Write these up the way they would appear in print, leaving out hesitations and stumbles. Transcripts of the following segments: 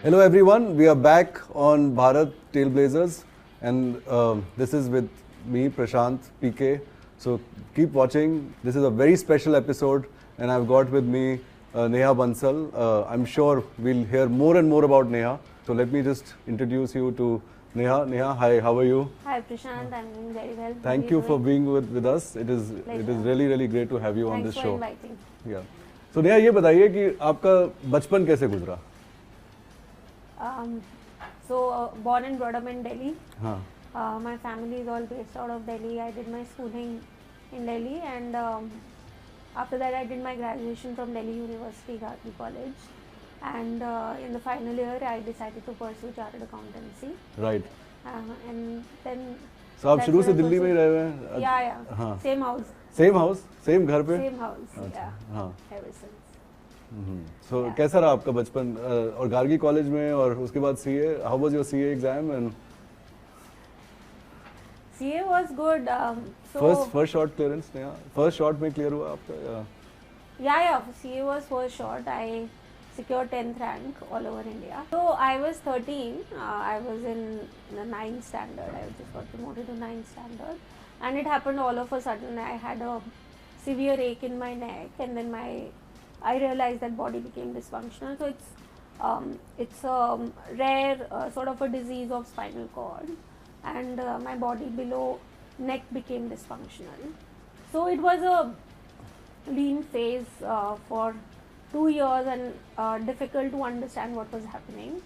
Hello everyone, we are back on Bharat Tailblazers and this is with me Prashant PK. So keep watching. This is a very special episode and I've got with me Neha Bansal. I'm sure we'll hear more and more about Neha. So let me just introduce you to Neha. Neha, hi, how are you? Hi Prashant, I'm doing very well. Thank you for being with us. It is really great to have you on this show. Thanks for inviting. Yeah. So Neha, ये बताइए कि आपका बचपन कैसे गुजरा? Born and brought up in Delhi. हाँ. My family is all based out of Delhi. I did my schooling in Delhi and after that I did my graduation from Delhi University Gharki College. And in the final year I decided to pursue chartered accountancy. Right. And then. So आप शुरू से दिल्ली में ही रहे हुए हैं? Yeah. हाँ. Same house. Same house, same घर पे? Same house. Yeah. हाँ. Ever since. So कैसा रहा आपका बचपन और गार्गी कॉलेज में और उसके बाद CA? How was your CA exam and? CA was good. First shot clearance नहीं? First shot में clear हुआ आपका? Yeah. CA was first shot. I secured 10th rank all over India. So I was 13. I was in the 9th standard. I just got promoted to 9th standard, and it happened all of a sudden. I had a severe ache in my neck, and then I realized that body became dysfunctional. So it's a rare sort of a disease of spinal cord, and my body below neck became dysfunctional. So it was a lean phase for 2 years and difficult to understand what was happening.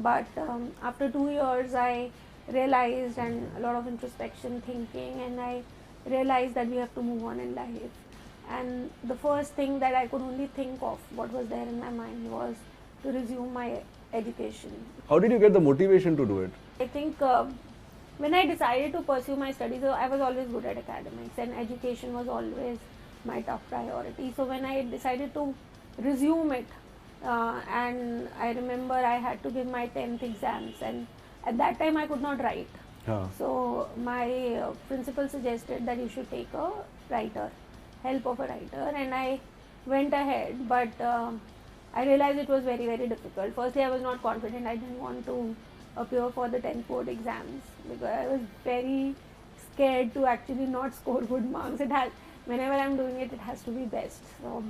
But after 2 years, I realized, and a lot of introspection thinking, and I realized that we have to move on in life. And the first thing that I could only think of, what was there in my mind, was to resume my education. How did you get the motivation to do it? I think when I decided to pursue my studies, I was always good at academics, and education was always my top priority. So when I decided to resume it, and I remember I had to give my 10th exams, and at that time I could not write. So my principal suggested that you should take a help of a writer, and I went ahead, but I realized it was very difficult. Firstly, I was not confident. I didn't want to appear for the 10th board exams because I was very scared to actually not score good marks. Whenever I'm doing it, it has to be best. So,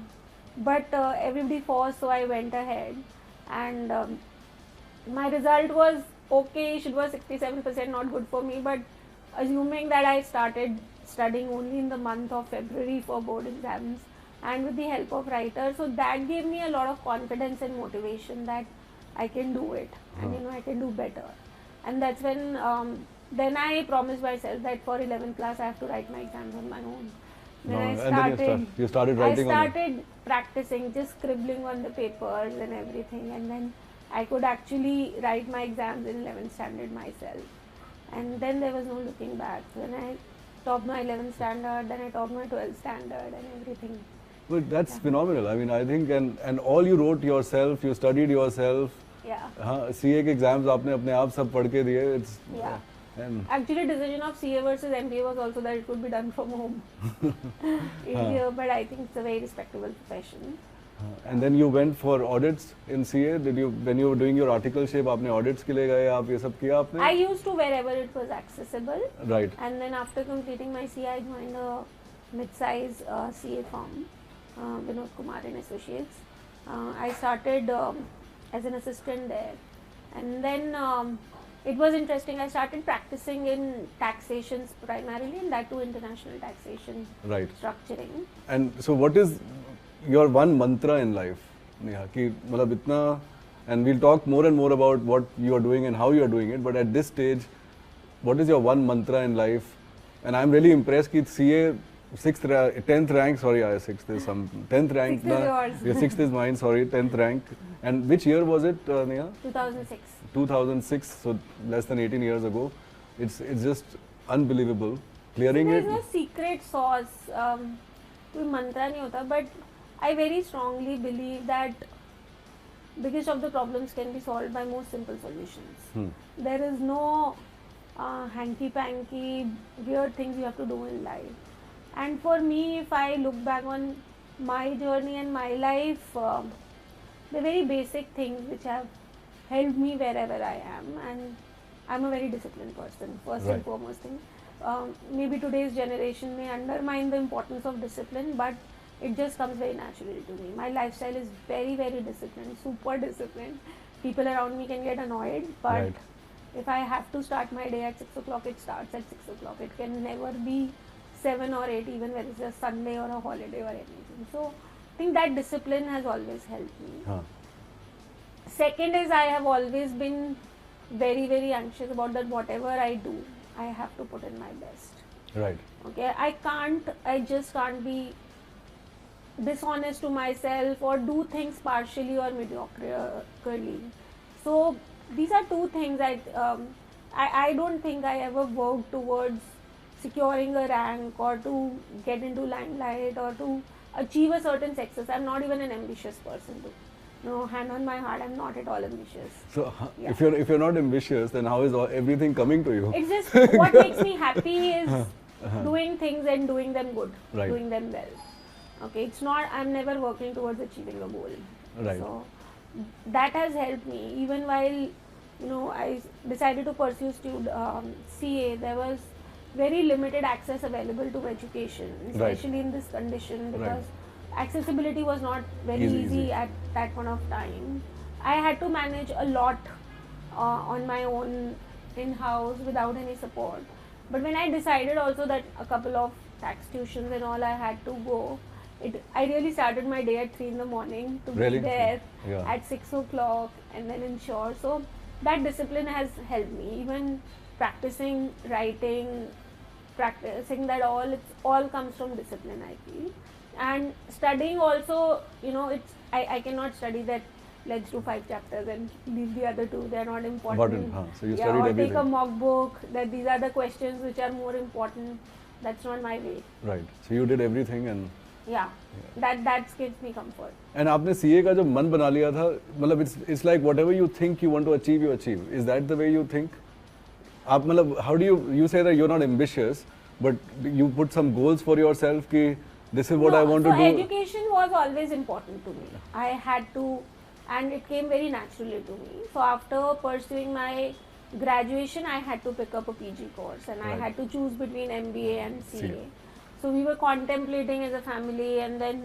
but everybody forced, so I went ahead, and my result was okay. It was 67%, not good for me, but assuming that I started studying only in the month of February for board exams and with the help of writers, so that gave me a lot of confidence and motivation that I can do it, and I can do better. And that's when then I promised myself that for 11th class I have to write my exams on my own. Then you started writing. I started practicing, just scribbling on the papers and everything, and then I could actually write my exams in 11th standard myself. And then there was no looking back. When I topped my 11th standard, then I topped my 12th standard and everything. But that's phenomenal. I mean, I think, and all you wrote yourself, you studied yourself. Yeah. CA के exams आपने अपने आप सब पढ़ के दिए. It's actually decision of CA versus MBA was also that it could be done from home. But I think it's a very respectable profession. And then you went for audits in CA. When you were doing your articleship, आपने audits के लिए गए, आप ये सब किया आपने? I used to wherever it was accessible. Right. And then after completing my CA, I joined a mid-size CA firm, Vinod Kumar and Associates. I started as an assistant there, and then it was interesting. I started practicing in taxations primarily, and that too international taxation structuring. And so, what is your one mantra in life, Neha? कि मतलब इतना, and we'll talk more and more about what you are doing and how you are doing it. But at this stage, what is your one mantra in life? And I'm really impressed कि CA 10th rank. Sorry, 6th is some 10th rank. 6th is yours. Yeah, 6th is mine. Sorry, 10th rank. And which year was it, Neha? 2006. 2006. So less than 18 years ago. It's just unbelievable. Clearing so it. There's no secret sauce. कोई mantra नहीं होता, but I very strongly believe that biggest of the problems can be solved by most simple solutions. There is no hanky-panky weird things you have to do in life. And for me, if I look back on my journey and my life, the very basic things which have helped me wherever I am, and I'm a very disciplined person, first Right. and foremost thing. Maybe today's generation may undermine the importance of discipline, but it just comes very naturally to me. My lifestyle is very, very disciplined, super disciplined. People around me can get annoyed, but Right. if I have to start my day at 6 o'clock, it starts at 6 o'clock. It can never be 7 or 8, even when it's a Sunday or a holiday or anything. So I think that discipline has always helped me. Huh. Second is, I have always been very, very anxious about that whatever I do, I have to put in my best. Right. Okay, I just can't be dishonest to myself or do things partially or mediocrely. So these are two things I don't think I ever worked towards securing a rank or to get into limelight or to achieve a certain success. I'm not even an ambitious person. No, hand on my heart, I'm not at all ambitious. So Yeah. if you're not ambitious, then how is everything coming to you? It's just what makes me happy is doing things and doing them good, Right. doing them well. Okay, it's not, I'm never working towards achieving a goal. Right. So that has helped me. Even while, I decided to pursue CA, there was very limited access available to education, Right. especially in this condition, Right. because accessibility was not very easy at that point of time. I had to manage a lot on my own in-house without any support. But when I decided also that a couple of tax tuitions and all I had to go, I really started my day at 3 in the morning to Really? be there Yeah. at 6 o'clock and then ensure. So that discipline has helped me. Even practicing writing, practicing that it all comes from discipline, I feel. And studying also, I cannot study that let's do 5 chapters and leave the other 2. They're not important. So you Yeah, studied or everything. take a mock book that these are the questions which are more important. That's not my way. Right. So you did everything and Yeah, that gives me comfort. and आपने CA का जो मन बना लिया था, मतलब it's like whatever you think you want to achieve, you achieve. Is that the way you think? आप मतलब how do you say that you're not ambitious, but you put some goals for yourself कि this is what I want to do. Education was always important to me. I had to, and it came very naturally to me. So after pursuing my graduation, I had to pick up a PG course, and I Right. had to choose between MBA and CA. CA. So we were contemplating as a family, and then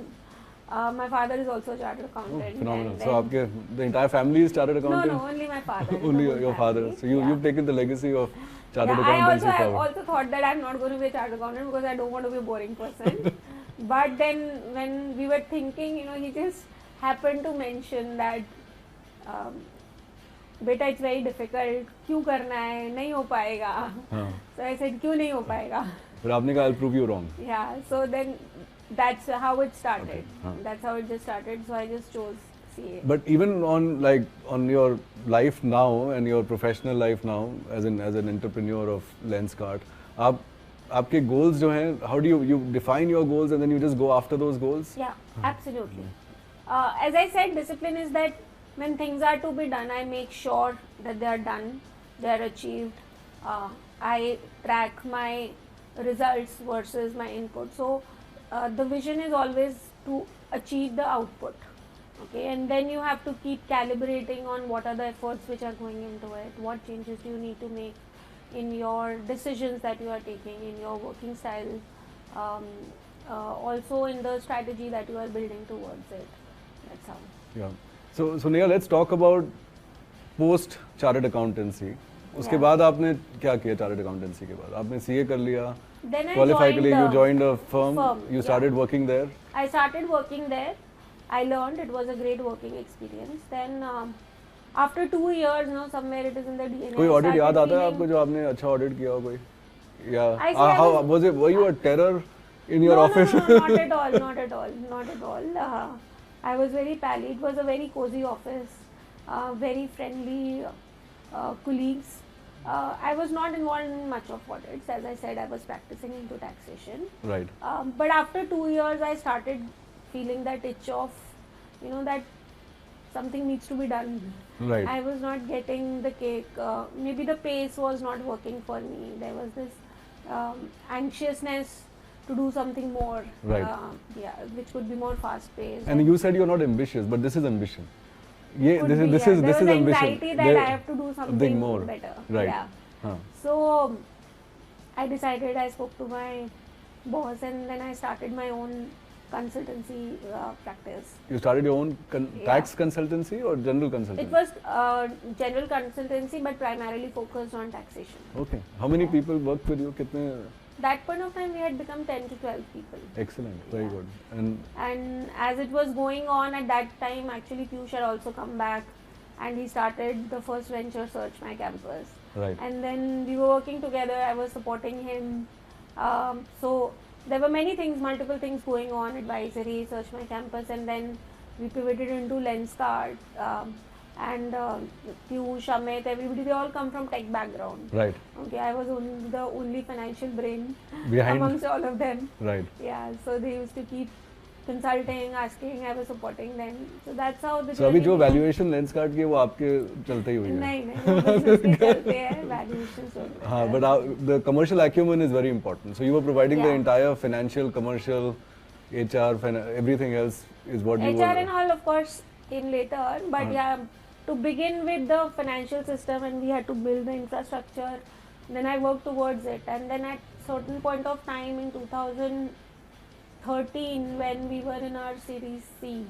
my father is also a chartered Oh, accountant. phenomenal. and So then- आपके the entire family is chartered accountant? No, only my father. Only the whole your father. family. So you've taken the legacy of chartered Yeah, I accountancy have forward. also thought that I'm not going to be a chartered accountant because I don't want to be a boring person. But then when we were thinking, he just happened to mention that, beta, it's very difficult. क्यों करना है? नहीं हो पाएगा. हाँ. So I said, क्यों नहीं हो पाएगा? But आपने कहा I'll prove you wrong. Yeah. So then that's how it started. Okay. Huh. That's how it just started. So I just chose CA. But even on your life now and your professional life now as an entrepreneur of Lenskart, आपके goals जो हैं, how do you define your goals and then you just go after those goals? Yeah, absolutely. As I said, discipline is that when things are to be done, I make sure that they are done, they are achieved. I track my results versus my input. So the vision is always to achieve the output. Okay, and then you have to keep calibrating on what are the efforts which are going into it, what changes do you need to make in your decisions that you are taking, in your working style, also in the strategy that you are building towards it. That's how. Yeah. So Neha, let's talk about post chartered accountancy. उसके Yeah. बाद आपने क्या किया chartered accountancy के बाद? आपने CA कर लिया, Then I qualify के लिए you joined joined a firm, you yeah. started working there. I started working there. I learned, it was a great working experience. Then after 2 years, somewhere it is in the DNA. कोई I audit started याद आता है feeling- आपको जो आपने अच्छा audit किया हो कोई? Yeah. I say I How was- were you a terror in your office? No, not at all, not at all, not at all. I was very pally. It was a very cozy office, very friendly colleagues. I was not involved in much of audits. As I said, I was practicing into taxation. Right. But after 2 years, I started feeling that itch of, that something needs to be done. Right. I was not getting the cake. Maybe the pace was not working for me. There was this anxiousness to do something more. Right. Which could be more fast paced. And you said you're not ambitious, but this is ambition. ये Could this be, is this yeah. is There this was is anxiety ambition. that I have to do something more. better. Right. Yeah. Huh. So I decided, I spoke to my boss, and then I started my own consultancy practice. You started your own Yeah. tax consultancy or general consultancy? It was general consultancy, but primarily focused on taxation. Okay. How many people worked with you? कितने? That point of time, we had become 10 to 12 people. Excellent. Very Yeah. good. And And as it was going on at that time, actually Piyush had also come back, and he started the first venture, Search My Campus. right. And then we were working together. I was supporting him. So there were many things, multiple things going on, advisory, Search My Campus, and then we pivoted into Lenskart. And Piyush, Amit, everybody, they all come from tech background. Right. Okay, I was the only financial brain Behind. amongst all of them. Right. Yeah, so they used to keep consulting, asking, I was supporting them. So that's how the So अभी journey जो began. valuation lens card की है वो आपके चलते ही हुई है. नहीं वो business के चलते हैं, valuations don't matter. हाँ, but the commercial acumen is very important. So you were providing the Yeah. entire financial, commercial, HR, everything else is what you HR were. and all, of course, came later, but yeah, to begin with the financial system, and we had to build the infrastructure. Then I worked towards it, and then at certain point of time in 2013, when we were in our Series C,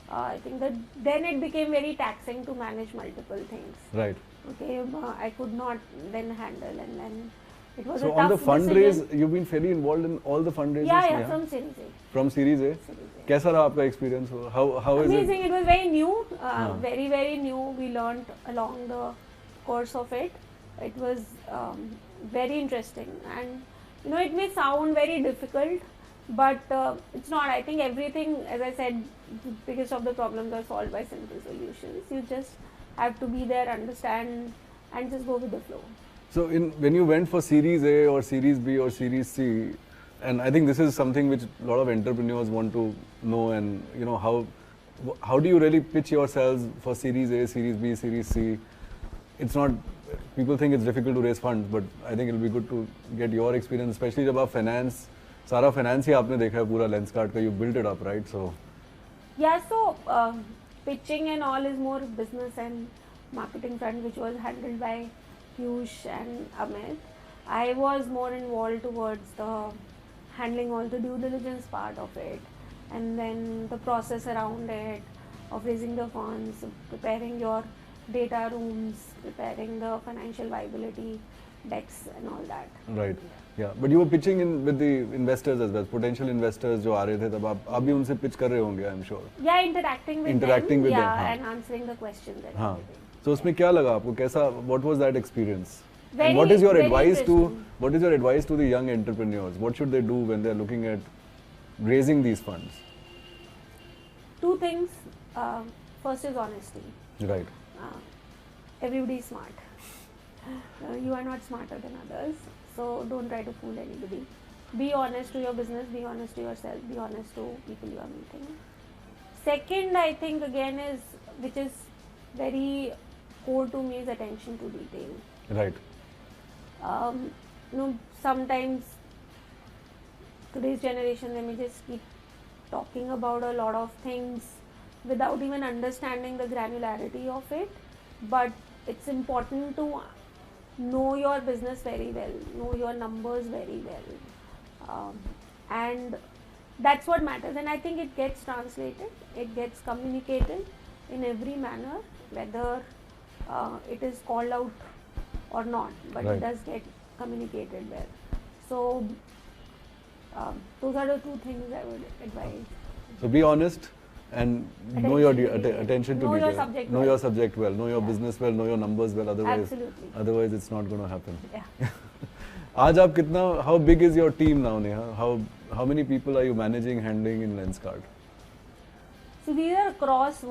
I think that then it became very taxing to manage multiple things. Right. Okay, I could not then handle, and then it was So a on the tough fundraise, decision. you've been fairly involved in all the fundraisers. Yeah, Neha? from Series A. From Series A. Series A. कैसा रहा आपका experience? How is Amazing. it? It was very new, हाँ. very new. We learned along the course of it. It was very interesting, and you know, it may sound very difficult, but it's not. I think everything, as I said, the biggest of the problems are solved by simple solutions. You just have to be there, understand, and just go with the flow. So when you went for Series A or Series B or Series C, and I think this is something which a lot of entrepreneurs want to know, and you know, how do you really pitch yourselves for Series A, Series B, Series C? It's not, people think it's difficult to raise funds, but I think it'll be good to get your experience, especially जब आप finance, सारा finance ही आपने देखा है पूरा Lenskart का, you built it up, right? So Yeah, so pitching and all is more business and marketing front, which was handled by Piyush and Amit. I was more involved towards the handling all the due diligence part of it, and then the process around it, of raising the funds, preparing your data rooms, preparing the financial viability decks and all that. right, yeah. But you were pitching in with the investors as well, potential investors जो आ रहे थे तब आप भी उनसे pitch कर रहे होंगे, I'm sure. Yeah, interacting with Interacting them, with them, yeah, हाँ. and answering the questions and हाँ. everything. So उसमें क्या लगा आपको, कैसा, what was that experience? Very- and what is your very advice interesting. to the young entrepreneurs? What should they do when they're looking at raising these funds? Two things. First is honesty. Right. Everybody is smart. You are not smarter than others, so don't try to fool anybody. Be honest to your business, be honest to yourself, be honest to people you are meeting. Second, I think again is, which is very core to me, is attention to detail. Right. You know, sometimes today's generation, they may just keep talking about a lot of things without even understanding the granularity of it. But it's important to know your business very well, know your numbers very well, and that's what matters. And I think it gets translated, it gets communicated in every manner, whether it is called out or not, but Right. it does get communicated well. So those are the two things I would advise. So be honest and know your Attention to detail. attention to Know your detail. subject Know well. your subject well. Know your Yeah. business well. Know your numbers well. Absolutely. Otherwise it's not going to happen. Yeah. आज आप कितना, how big is your team now, Neha? How many people are you managing, handling in Lenskart? So these are across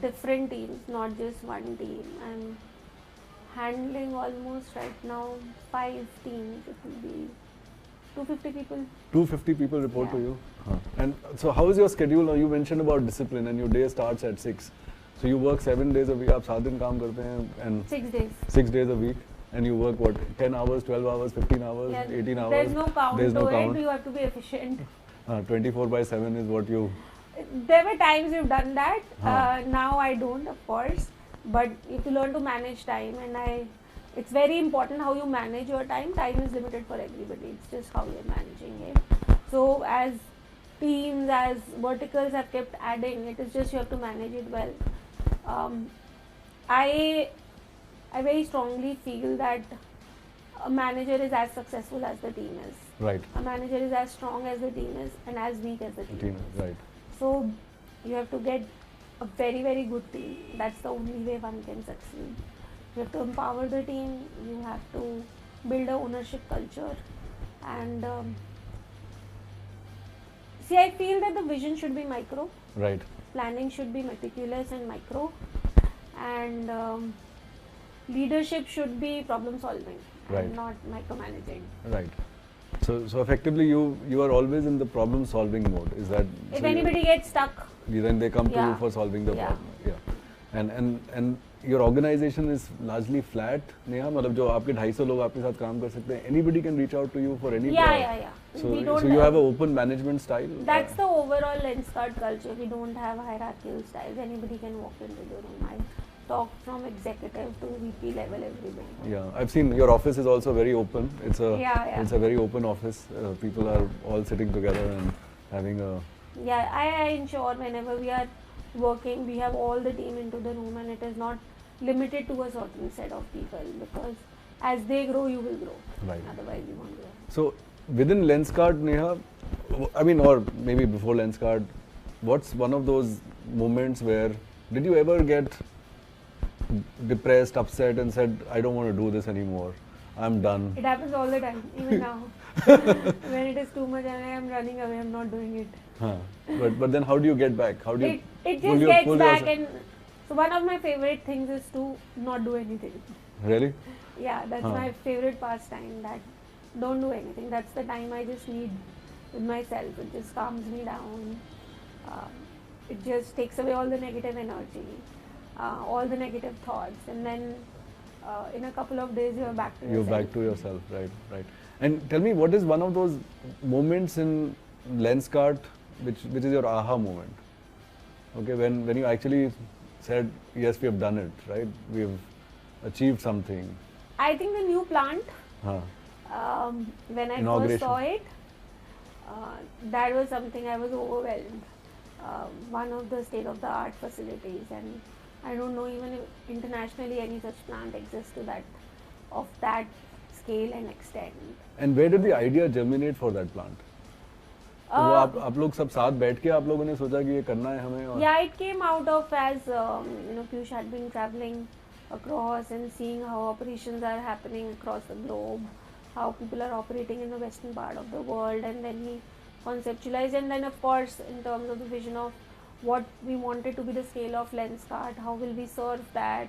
different teams, not just one team. I'm handling almost right now 5 teams. It will be 250 people. 250 people report to Yeah. you. And so how is your schedule now? You mentioned about discipline and your day starts at 6. So you work 7 days a week. आप 7 दिन काम करते हैं and 6 days. 6 days a week. And you work what, 10 hours, 12 hours, 15 hours, Yeah, 18 hours? there's no count There's no to count. it. You have to be efficient. 24/7 is what you There were times we've done that. Huh. Now I don't, of course. But you have to learn to manage time, and it's very important how you manage your time. Time is limited for everybody. It's just how you're managing it. So as teams, as verticals have kept adding, it is just you have to manage it well. I very strongly feel that a manager is as successful as the team is. Right. A manager is as strong as the team is and as weak as the team is. Right. So you have to get a very, very good team. That's the only way one can succeed. You have to empower the team. You have to build a ownership culture. And see, I feel that the vision should be micro. Right. Planning should be meticulous and micro. And leadership should be problem solving Right. and not micromanaging. Right. So effectively, you are always in the problem solving mode. Is that? If so anybody gets stuck, then they come to you Yeah. for solving the Yeah. problem. Yeah. And your organization is largely flat, Neha. मतलब जो आपके 250 लोग आपके साथ काम कर सकते हैं. Anybody can reach out to you for any. Yeah. So, We don't so you have an open management style. That's the overall Lenskart culture. We don't have hierarchical styles. Anybody can walk into the room. I talk from executive to VP level, everybody. Yeah, I've seen your office is also very open. It's a Yeah. it's a very open office. People are all sitting together and having a. Yeah, I ensure whenever we are working, we have all the team into the room, and it is not limited to a certain set of people, because as they grow, you will grow. Right. Otherwise, you won't grow. So within Lenskart, Neha, I mean, or maybe before Lenskart, what's one of those moments where did you ever get depressed, upset, and said, I don't want to do this anymore, I'm done? It happens all the time, even now. When it is too much and I am running away, I'm not doing it. Huh. But then how do you get back? How do you It pull just your- gets pull back, yourself- and so one of my favorite things is to not do anything. Really? Yeah, that's Huh. my favorite pastime, that don't do anything. That's the time I just need with myself. It just calms me down. It just takes away all the negative energy, all the negative thoughts, and then in a couple of days you're back to You're yourself. back to yourself, right. And tell me, what is one of those moments in Lenskart which is your aha moment? Okay, when you actually said, yes, we have done it, right? We've achieved something. I think the new plant, Huh. when I first Inauguration. saw it, that was something I was overwhelmed. One of the state-of-the-art facilities, and I don't know even if internationally any such plant exists of that scale and extent. And where did the idea germinate for that plant? तो वो आप लोग सब साथ बैठ के आप लोगों ने सोचा कि ये करना है हमें और Yeah, it came out of as Piyush had been traveling across and seeing how operations are happening across the globe, how people are operating in the western part of the world, and then he conceptualized, and then of course in terms of the vision of what we wanted to be the scale of Lenskart, how will we serve that,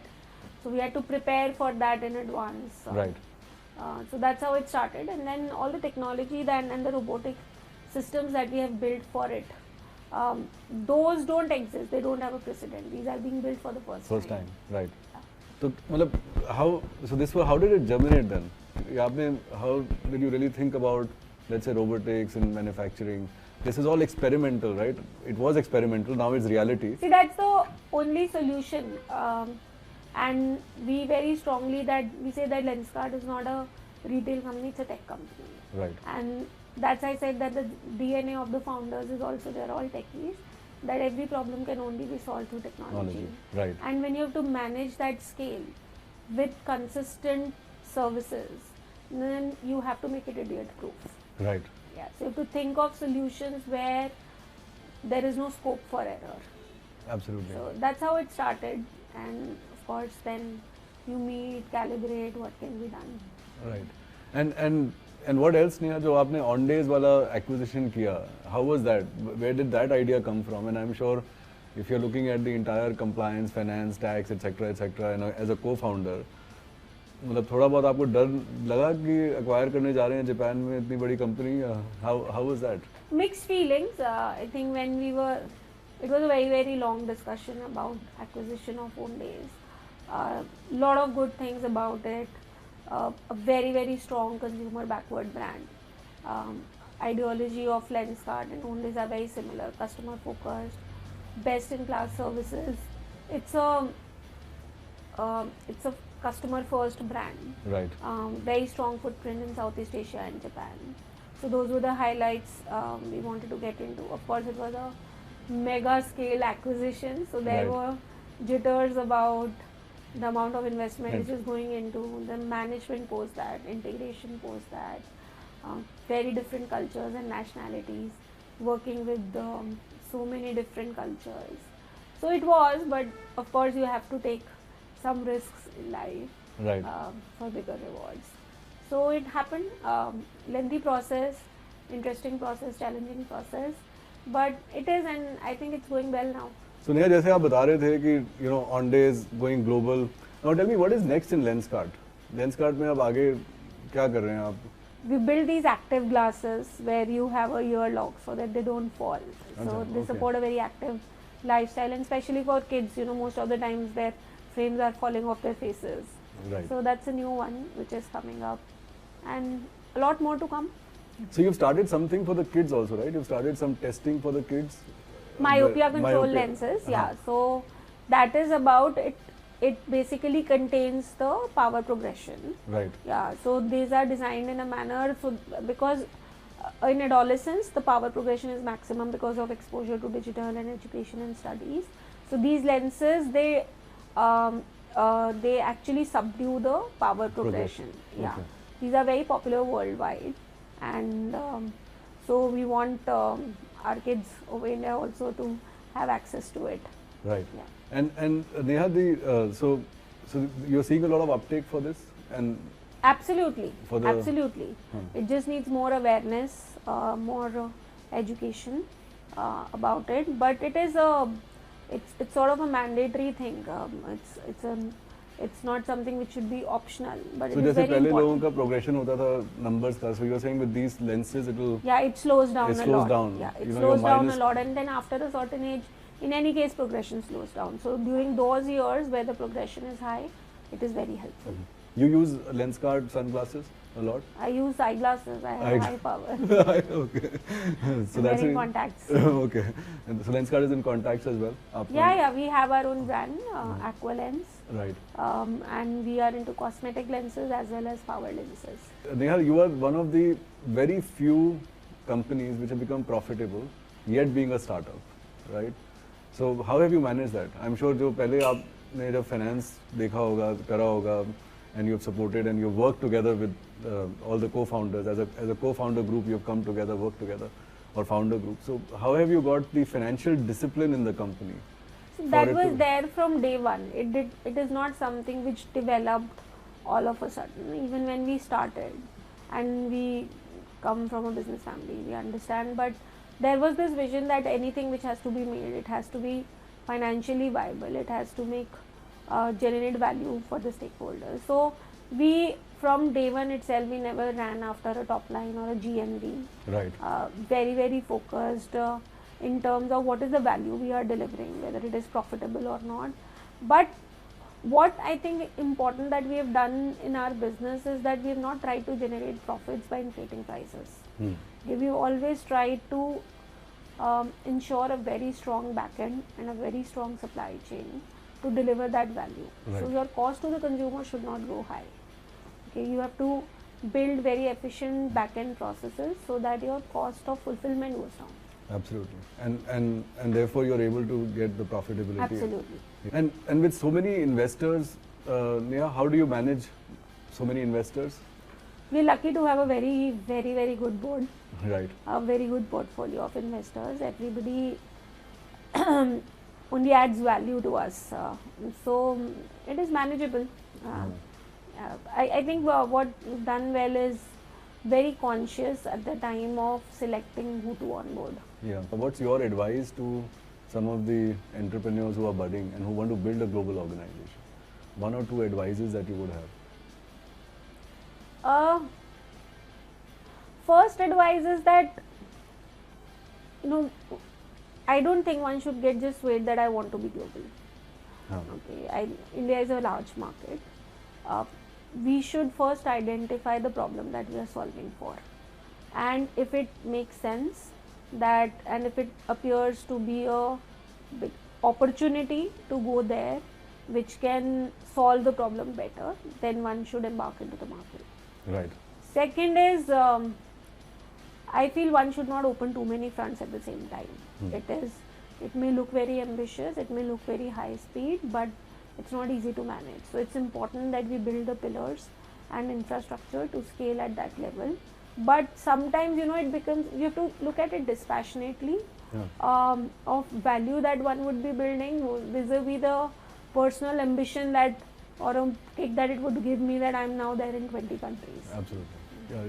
so we had to prepare for that in advance. Right. So that's how it started, and then all the technology and the robotic systems that we have built for it, those don't exist, they don't have a precedent, these are being built for the first time. Right. So मतलब how did it germinate then? How did you really think about, let's say, robotics and manufacturing? This is all experimental, right? It was experimental, now it's reality. See, that's the only solution, and we very strongly we say that Lenskart is not a retail company, it's a tech company. Right. And that's why I said that the DNA of the founders is also, they're all techies, that every problem can only be solved through technology. Right. And when you have to manage that scale with consistent services, then you have to make it idiot proof. Right. Yeah, so you have to think of solutions where there is no scope for error. Absolutely. So that's how it started, and of course then you meet, calibrate what can be done. Right. And what else, Neha, जो आपने Ondays वाला acquisition किया, how was that? Where did that idea come from? And I'm sure if you're looking at the entire compliance, finance, tax, etc., and as a co-founder, मतलब थोड़ा बहुत आपको डर लगा कि acquire करने जा रहे हैं जापान में इतनी बड़ी company? How was that? Mixed feelings. I think it was a very, very long discussion about acquisition of Ondays. Lot of good things about it. A very, very strong consumer backward brand. Ideology of Lenskart and Ondays are very similar, customer focused, best-in-class services. It's a customer-first brand. Right. Very strong footprint in Southeast Asia and Japan. So those were the highlights we wanted to get into. Of course, it was a mega scale acquisition, so there were jitters about the amount of investment which is going into the management post that, integration post that, very different cultures and nationalities, working with so many different cultures. So it was, but of course you have to take some risks in life, right, for bigger rewards. So it happened, lengthy process, interesting process, challenging process, but it is, and I think it's going well now. So Neha, जैसे आप बता रहे थे कि Onday is going global. Now tell me what is next in Lenskart? Lenskart में अब आगे क्या कर रहे हैं आप? We build these active glasses where you have a ear lock so that they don't fall. So they support a very active lifestyle, and especially for kids, most of the times their frames are falling off their faces. Right. So that's a new one which is coming up, and a lot more to come. So you've started something for the kids also, right? You've started some testing for the kids. Myopia control lenses, yeah. So that is about it. It basically contains the power progression. Right. Yeah. So these are designed in a manner so because in adolescence the power progression is maximum because of exposure to digital and education and studies. So these lenses they actually subdue the power progression. Yeah. Okay. These are very popular worldwide, and so we want our kids over India also to have access to it. Right. Yeah. And Neha, so you're seeing a lot of uptake for this, and absolutely, for the, absolutely. It just needs more awareness, more education about it. But it is it's sort of a mandatory thing. It's not something which should be optional, but so it is very पहले important. लोगों का progression होता था numbers का. So you're saying with these lenses it will. Yeah, it slows down it a slows lot. down. Yeah, it You know, slows your down mind a lot, and then after a certain age, in any case, progression slows down. So during those years where the progression is high, it is very helpful. You use Lenskart sunglasses a lot? I use eyeglasses. I have high power. Okay. So that's in contacts. Okay. And so Lenskart is in contacts as well? Yeah. We have our own brand, Aqualens. Right. And we are into cosmetic lenses as well as power lenses. Neha, you are one of the very few companies which have become profitable, yet being a startup, right? So how have you managed that? I'm sure जो पहले आपने जब finance देखा होगा, करा होगा, and you've supported and you've worked together with all the co-founders. As a co-founder group, you've come together, worked together, or founder group. So how have you got the financial discipline in the company? So that was there from day one. It is not something which developed all of a sudden. Even when we started, and we come from a business family, we understand. But there was this vision that anything which has to be made, it has to be financially viable. It has to make generate value for the stakeholders. So we, from day one itself, we never ran after a top line or a GMV. Right. Very, very focused in terms of what is the value we are delivering, whether it is profitable or not. But what I think important that we have done in our business is that we have not tried to generate profits by inflating prices. We've always tried to ensure a very strong backend and a very strong supply chain to deliver that value. Right. So your cost to the consumer should not go high. Okay, you have to build very efficient backend processes so that your cost of fulfillment goes down. Absolutely. And therefore you're able to get the profitability. Absolutely. And with so many investors, Neha, how do you manage so many investors? We're lucky to have a very, very, very good board. Right. A very good portfolio of investors. Everybody only adds value to us. So it is manageable. I think what we've done well is very conscious at the time of selecting who to onboard. Yeah. What's your advice to some of the entrepreneurs who are budding and who want to build a global organization? One or two advices that you would have? First advice is that, I don't think one should get just swayed that I want to be global. Okay, India is a large market. We should first identify the problem that we are solving for, and if it makes sense, and if it appears to be a big opportunity to go there, which can solve the problem better, then one should embark into the market. Right. Second is, I feel one should not open too many fronts at the same time. It may look very ambitious, it may look very high speed, but it's not easy to manage. So it's important that we build the pillars and infrastructure to scale at that level. But sometimes, it becomes, you have to look at it dispassionately, of value that one would be building vis-a-vis the personal ambition that, or a kick that it would give me that I'm now there in 20 countries. Absolutely. Yeah.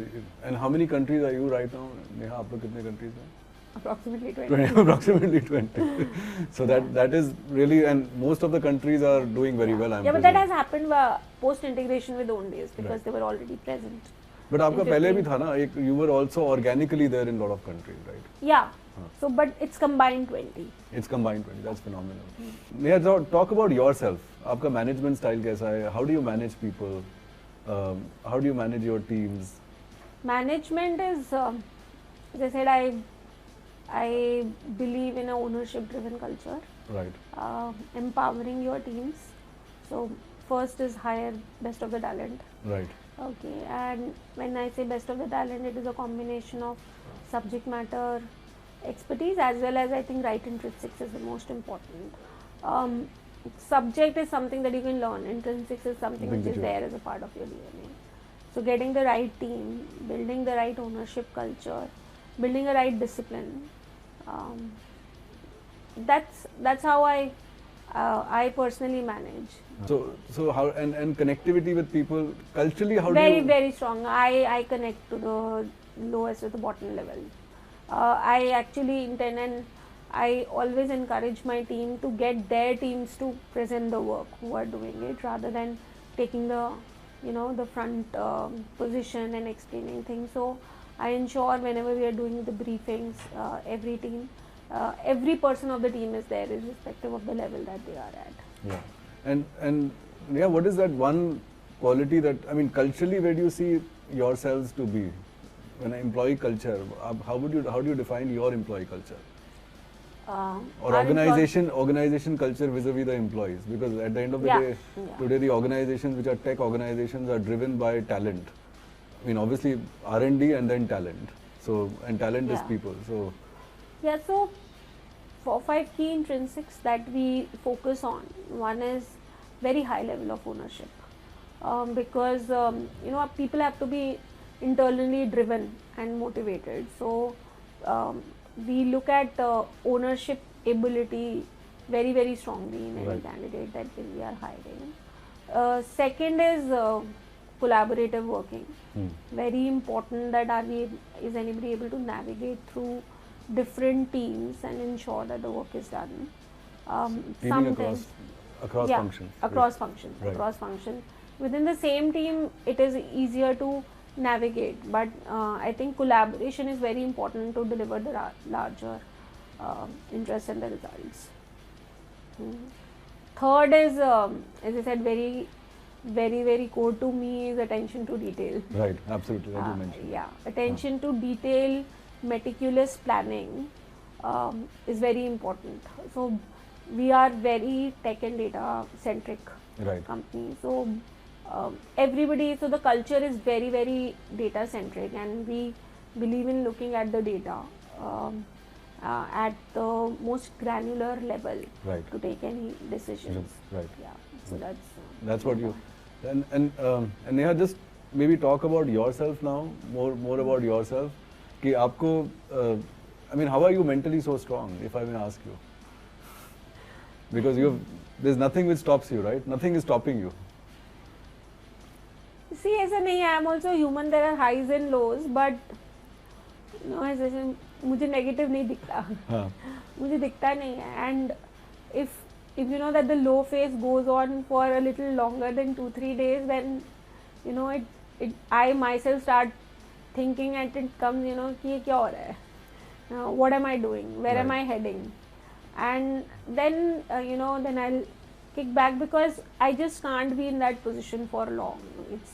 And how many countries are you right now? Neha, aap log kitne countries hain? Approximately 20. Approximately 20. So that is really, and most of the countries are doing very well. But that has happened post integration with Owndays because they were already present. But आपका पहले भी था ना, you were also organically there in a lot of countries, right? Yeah. So, but it's combined 20. It's combined 20. That's phenomenal. Neha, talk about yourself. आपका management style कैसा है? How do you manage people? How do you manage your teams? Management is, as I said, I believe in a ownership-driven culture. Right. Empowering your teams. So first is hire best of the talent. Right. Okay, and when I say best of the talent, it is a combination of subject matter expertise as well as, I think, right intrinsics is the most important. Subject is something that you can learn. Intrinsics is something which is there as a part of your DNA. So getting the right team, building the right ownership culture, building the right discipline. That's how I personally manage. So how and connectivity with people culturally, how very, do you? Very strong. I connect to the lowest to the bottom level. I actually intend, and I always encourage my team to get their teams to present the work who are doing it, rather than taking the the front position and explaining things. So I ensure whenever we are doing the briefings, every team, every person of the team is there, irrespective of the level that they are at. Yeah. And yeah, what is that one quality that, I mean, culturally, where do you see yourselves to be? When employee culture, how do you define your employee culture? Or organization culture vis-a-vis the employees? Because at the end of the day, today the organizations which are tech organizations are driven by talent. I mean, obviously R&D and then talent. So, and talent is people. So yeah, so 4-5 key intrinsics that we focus on. One is very high level of ownership, because people have to be internally driven and motivated. So we look at ownership ability very, very strongly in any candidate that we are hiring. Second is collaborative working. Very important that is anybody able to navigate through different teams and ensure that the work is done. Across functions. Across functions. Right. Across functions. Within the same team, it is easier to navigate, but I think collaboration is very important to deliver the larger interest and the results. Third is, as I said, very, very, very core to me is attention to detail. Right, absolutely, as you mentioned. Yeah, attention to detail, meticulous planning is very important. So we are very tech and data centric company. So everybody, so the culture is very, very data centric, and we believe in looking at the data at the most granular level to take any decisions. Right. Yeah. So that's what you. And Neha, just maybe talk about yourself now. More about yourself. कि आपको, I mean, how are you mentally so strong, if I may ask you? Because there's nothing which stops you, right? Nothing is stopping you. See, ऐसा नहीं है. I'm also human. There are highs and lows, but ऐसे मुझे negative नहीं दिखता. मुझे दिखता नहीं है. And if you know that the low phase goes on for a little longer than 2-3 days, then I myself start thinking, and it comes, कि ये क्या हो रहा है? What am I doing? Where am I heading? And then then I'll kick back, because I just can't be in that position for long. It's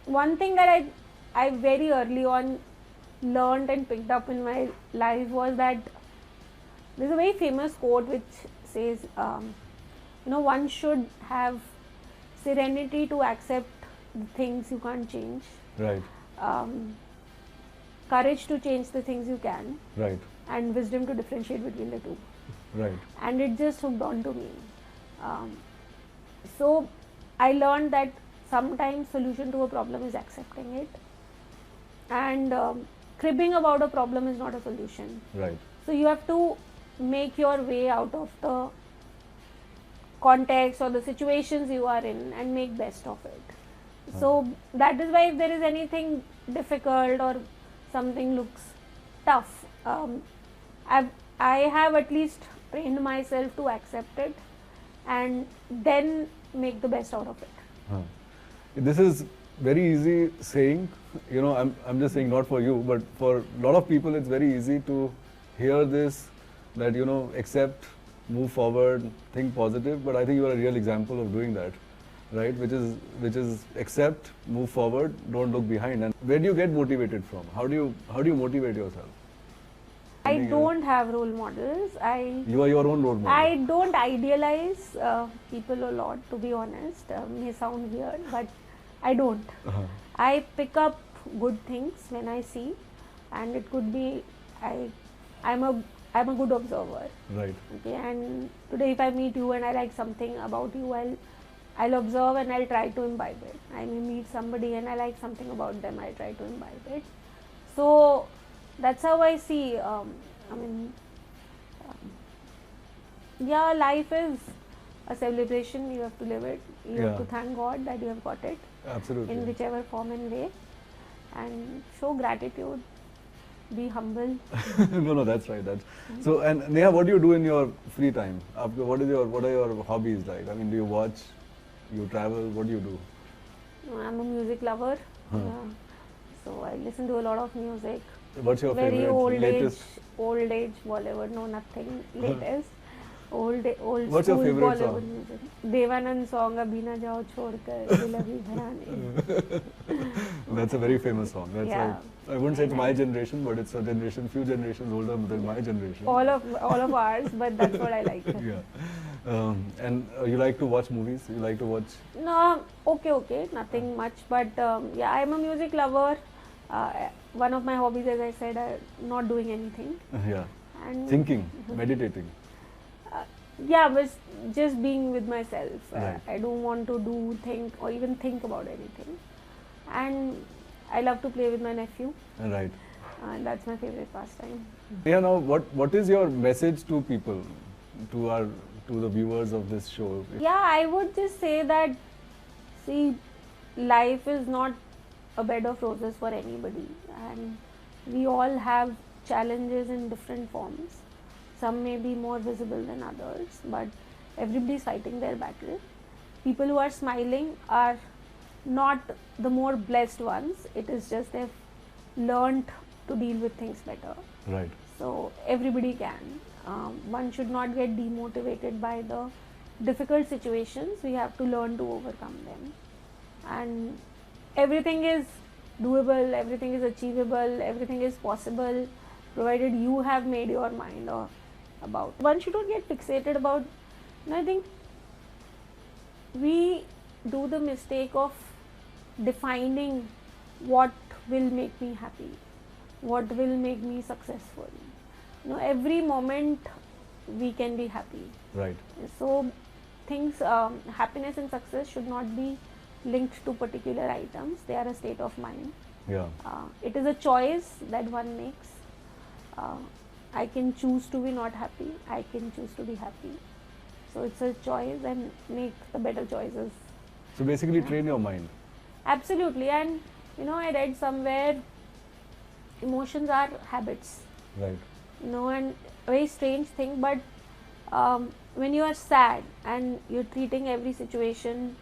one thing that I very early on learned and picked up in my life was that there's a very famous quote which says, one should have serenity to accept the things you can't change, Right. courage to change the things you can, Right. and wisdom to differentiate between the two. Right. And it just hooked on to me. So I learned that sometimes solution to a problem is accepting it, and cribbing about a problem is not a solution. Right. So you have to make your way out of the context or the situations you are in and make best of it. So that is why if there is anything difficult or something looks tough, I have at least trained myself to accept it and then make the best out of it. Huh. This is very easy saying, I'm just saying not for you, but for a lot of people it's very easy to hear this, that, accept, move forward, think positive, but I think you are a real example of doing that, right? Which is accept, move forward, don't look behind. And where do you get motivated from? How do you motivate yourself? I don't have role models. You are your own role model. I don't idealize people a lot, to be honest. May sound weird, but I don't. Uh-huh. I pick up good things when I see, and it could be I'm a good observer. Right. Okay, and today if I meet you and I like something about you, I'll observe and I'll try to imbibe it. I may meet somebody and I like something about them, I'll try to imbibe it. So that's how I see. Life is a celebration. You have to live it. You have to thank God that you have got it. Absolutely. In whichever form and way, and show gratitude. Be humble. No, that's right. So. And Neha, what do you do in your free time? What are your hobbies like? I mean, do you watch? You travel? What do you do? I'm a music lover. So I listen to a lot of music. What's your very favorite? Latest? Old age Bollywood. No, nothing latest. Old What's your favorite Bollywood song? music. Devanand song Abhi Na Jao Chhodkar Dil Abhi Bharane. That's a very famous song. That's Yeah. like, I wouldn't say it's my generation, but it's a few generations older than my generation. All of ours, but that's what I like. Yeah. And you like to watch movies? You like to watch? No, okay, nothing much, but I'm a music lover. One of my hobbies, as I said, not doing anything. Yeah. And Thinking, meditating. but just being with myself. Right. I don't want to think or even think about anything. And I love to play with my nephew. Right. And that's my favorite pastime. Yeah. Now, what is your message to people, to the viewers of this show? Yeah, I would just say that, see, life is not a bed of roses for anybody, and we all have challenges in different forms. Some may be more visible than others, but everybody is fighting their battle. People who are smiling are not the more blessed ones. It is just they've learned to deal with things better. Right. So everybody can. One should not get demotivated by the difficult situations. We have to learn to overcome them. And everything is doable, everything is achievable, everything is possible, provided you have made your mind about. One should not get fixated about. I think we do the mistake of defining what will make me happy, what will make me successful. Every moment we can be happy. Right. So things, happiness and success should not be linked to particular items. They are a state of mind. Yeah. It is a choice that one makes. I can choose to be not happy. I can choose to be happy. So it's a choice, and make the better choices. So basically, train your mind. Absolutely. And I read somewhere emotions are habits. Right. And a very strange thing, but when you are sad and you're treating every situation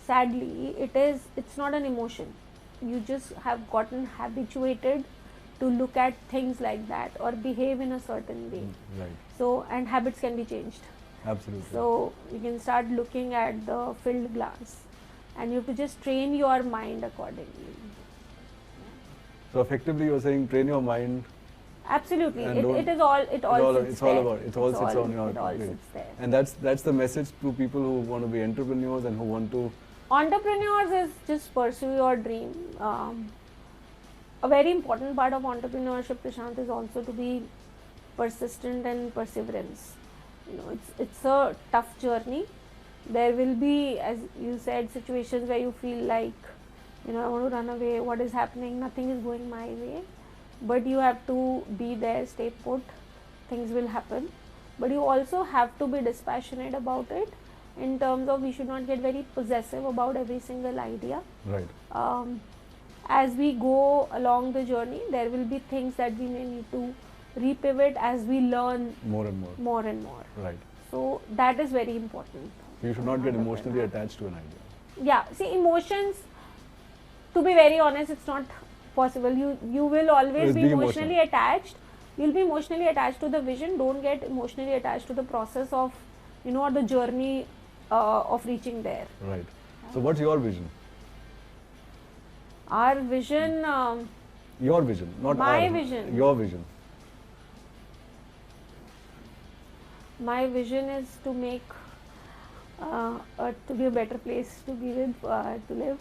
sadly, it's not an emotion. You just have gotten habituated to look at things like that or behave in a certain way. Right. So, and habits can be changed. Absolutely. So you can start looking at the filled glass, and you have to just train your mind accordingly. So effectively, you're saying train your mind. Absolutely, And it is all it all sits it's all there. about it all sits on your It all plate. sits there. And that's the message to people who want to be entrepreneurs and who want to. Entrepreneurs is just pursue your dream. A very important part of entrepreneurship, Prashant, is also to be persistent and perseverance. You know, it's a tough journey. There will be, as you said, situations where you feel like, you know, I want to run away. What is happening? Nothing is going my way. But you have to be there, stay put. Things will happen. But you also have to be dispassionate about it. In terms of, we should not get very possessive about every single idea. Right. As we go along the journey, there will be things that we may need to repivot as we learn More and more. more and more. Right. So that is very important. You should not get emotionally attached to an idea. Yeah, see, emotions, to be very honest, it's not possible. You will always be emotionally attached. You'll be emotionally attached to the vision. Don't get emotionally attached to the process of, you know, or the journey of reaching there. Right. So what's your vision? Our vision, Your vision, not my our, vision. Your vision. My vision is to make Earth to be a better place to be with, to live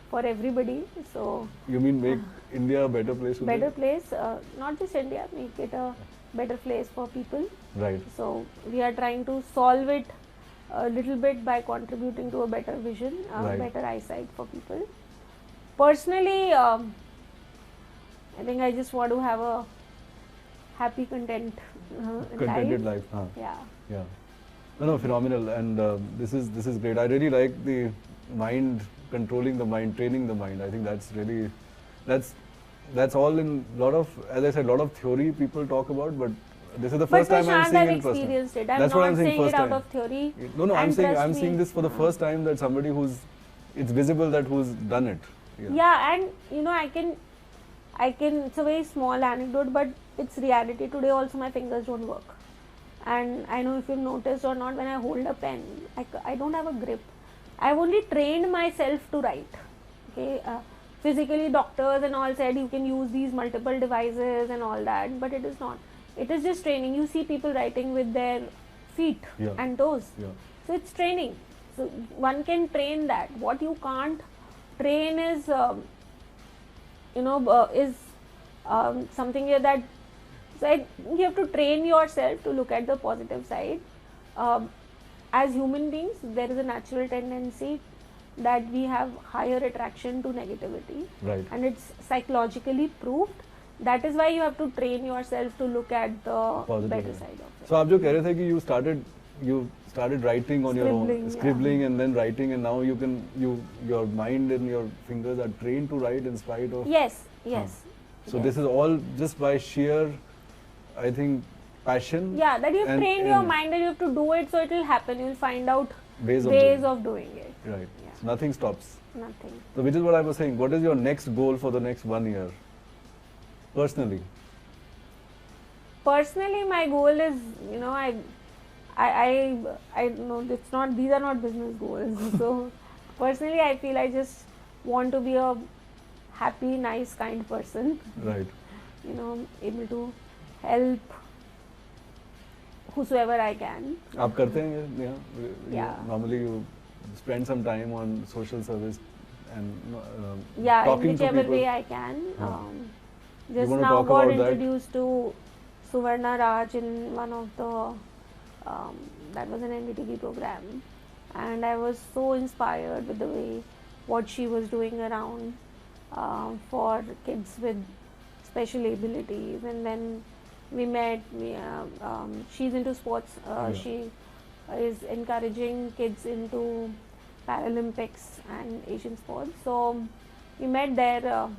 for everybody. So You mean make India a better place to better live? place, not just India, make it a better place for people. Right. So we are trying to solve it a little bit by contributing to a better vision, Right. better eyesight for people. Personally, I think I just want to have a happy, Contented life. Huh. Yeah. Yeah. No, phenomenal. And this is great. I really like the mind controlling the mind, training the mind. I think that's really that's all in lot of, as I said, lot of theory people talk about, but this is the first time I'm seeing I've in person. experienced it. I'm That's not what I'm saying, saying first it out time. of theory. No, I'm And saying trust I'm me, seeing this for the first time, that somebody it's visible that who's done it. Yeah, and you know, I can. It's a very small anecdote, but it's reality. Today also my fingers don't work, and I know if you've noticed or not, when I hold a pen, I don't have a grip. I've only trained myself to write. Okay, physically doctors and all said you can use these multiple devices and all that, but it is not. It is just training. You see people writing with their feet and toes. Yeah. So it's training. So one can train that. What you can't train is, something that. So you have to train yourself to look at the positive side. As human beings, there is a natural tendency that we have higher attraction to negativity, Right. and it's psychologically proved. That is why you have to train yourself to look at the Positive better side. side of it. So आप जो कह रहे थे कि you started writing on your own, scribbling and then writing, and now your mind and your fingers are trained to write in spite of. Yes. So this is all just by sheer, I think, passion. Yeah, that you've and- trained your and mind and you have to do it, so it will happen. You'll find out ways of doing it. Right. Yeah. So nothing stops. Nothing. So which is what I was saying. What is your next goal for the next 1 year? Personally. Personally, my goal is, you know, I know it's not. These are not business goals. So personally, I feel I just want to be a happy, nice, kind person. Right. You know, able to help whosoever I can. आप करते हैं ये? Yeah. Normally you spend some time on social service and Yeah, in talking to whichever people. way I can. Just wanna now talk got about that? introduced to Suvarna Raj in one of the that was an NDTV program, and I was so inspired with the way what she was doing around for kids with special abilities. And then we met. She's into sports. She is encouraging kids into Paralympics and Asian sports. So we met there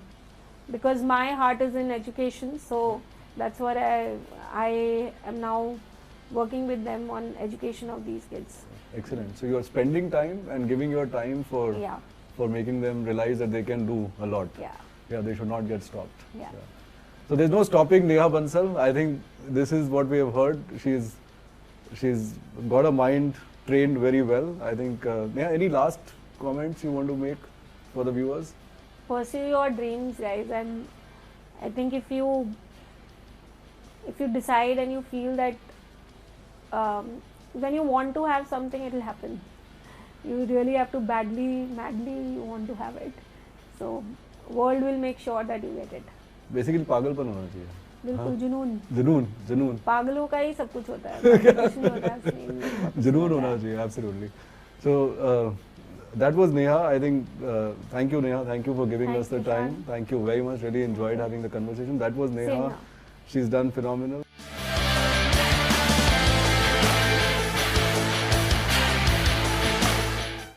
because my heart is in education. So that's what I am now working with them on education of these kids. Excellent. So you are spending time and giving your time for making them realize that they can do a lot. Yeah, they should not get stopped. Yeah. So there's no stopping Neha Bansal. I think this is what we have heard. She's got a mind trained very well. I think, Neha, any last comments you want to make for the viewers? Pursue your dreams, guys, and I think if you if you decide and you feel that when you want to have something, it will happen. You really have to madly want to have it. So world will make sure that you get it. Basically पागलपन होना चाहिए. बिल्कुल जुनून. जुनून पागलों का ही सब कुछ होता है. कुछ नहीं होता है. जुनून होना चाहिए. Absolutely. So that was Neha. I think thank you Neha. Thank you for giving us the time. Thank you very much. Really enjoyed having the conversation. That was Neha. She's done phenomenal.